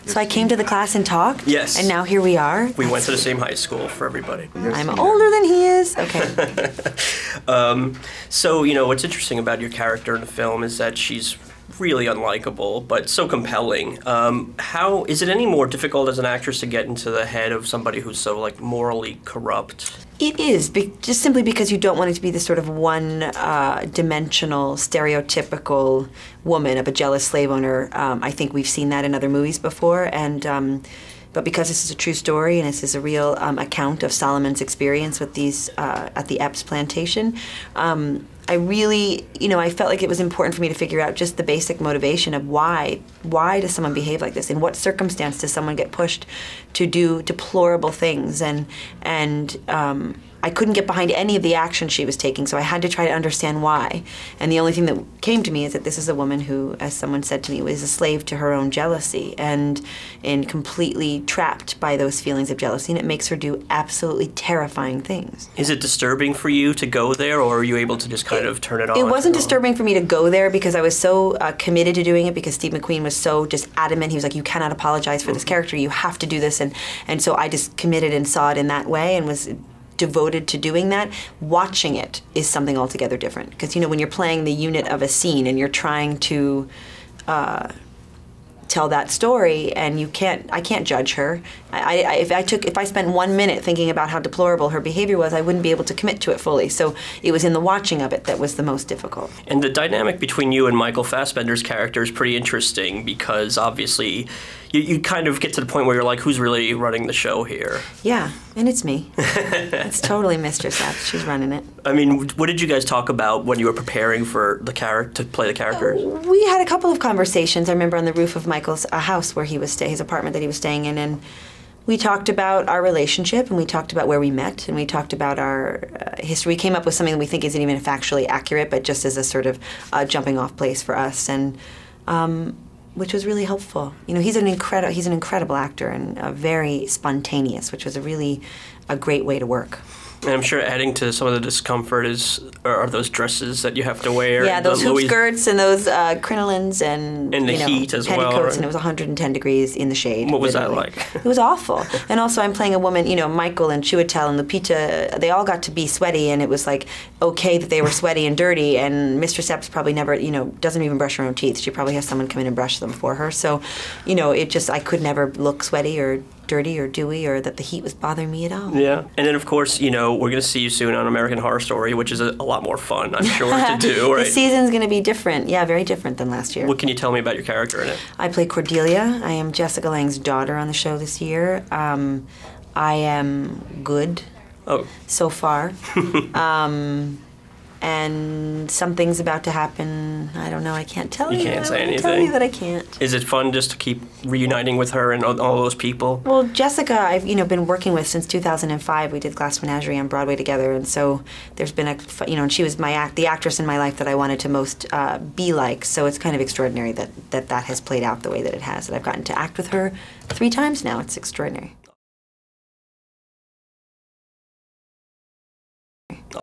So I came to the class and talked? Yes. And now here we are? We went to the same high school, for everybody. I'm older than he is? Okay. So, you know, what's interesting about your character in the film is that she's really unlikable, but so compelling. How is it any more difficult as an actress to get into the head of somebody who's so, like, morally corrupt? It is, just simply because you don't want it to be this sort of one-dimensional, stereotypical woman of a jealous slave owner. I think we've seen that in other movies before, and but because this is a true story and this is a real account of Solomon's experience with these at the Epps plantation, I really, you know, I felt like it was important for me to figure out just the basic motivation of why does someone behave like this? In what circumstance does someone get pushed to do deplorable things? And I couldn't get behind any of the action she was taking, so I had to try to understand why. And the only thing that came to me is that this is a woman who, as someone said to me, was a slave to her own jealousy and completely trapped by those feelings of jealousy, and it makes her do absolutely terrifying things. Is it disturbing for you to go there, or are you able to just kind of turn it on? It wasn't disturbing for me to go there because I was so committed to doing it, because Steve McQueen was so just adamant. He was like, you cannot apologize for this character, you have to do this, and so I just committed and saw it in that way and was devoted to doing that. Watching it is something altogether different, because you know, when you're playing the unit of a scene and you're trying to tell that story, and I can't judge her. If I spent 1 minute thinking about how deplorable her behavior was, I wouldn't be able to commit to it fully. So it was in the watching of it that was the most difficult. And the dynamic between you and Michael Fassbender's character is pretty interesting, because obviously you kind of get to the point where you're like, who's really running the show here? Yeah, and it's me. It's totally Mistress F. She's running it. I mean, what did you guys talk about when you were preparing for the to play the characters? We had a couple of conversations. I remember on the roof of Michael's house where he was his apartment that he was staying in, and we talked about our relationship, and we talked about where we met, and we talked about our history. We came up with something that we think isn't even factually accurate, but just as a sort of jumping off place for us, and which was really helpful. You know, he's an incredible actor and very spontaneous, which was a great way to work. And I'm sure adding to some of the discomfort are those dresses that you have to wear. Yeah, those hoop skirts and those crinolines and the heat as well. Petticoats, right? and it was 110 degrees in the shade. What was literally. that like? It was awful. And also, I'm playing a woman. You know, Michael and Chiwetel and Lupita. They all got to be sweaty, and it was like okay that they were sweaty and dirty. And Mistress Epps probably never, you know, doesn't even brush her own teeth. She probably has someone come in and brush them for her. So, you know, I could never look sweaty or dirty or dewy, or that the heat was bothering me at all. Yeah, and then of course, you know, we're going to see you soon on American Horror Story, which is a lot more fun, I'm sure, to do, right? The season's going to be different. Yeah, very different than last year. What can you tell me about your character in it? I play Cordelia. I am Jessica Lange's daughter on the show this year. I am good so far. And something's about to happen. I don't know. I can't tell you. You can't say anything. Tell you that I can't. Is it fun just to keep reuniting with her and all those people? Well, Jessica, I've been working with since 2005. We did Glass Menagerie on Broadway together, and so there's been and she was the actress in my life that I wanted to most be like. So it's kind of extraordinary that has played out the way that it has. That I've gotten to act with her 3 times now. It's extraordinary.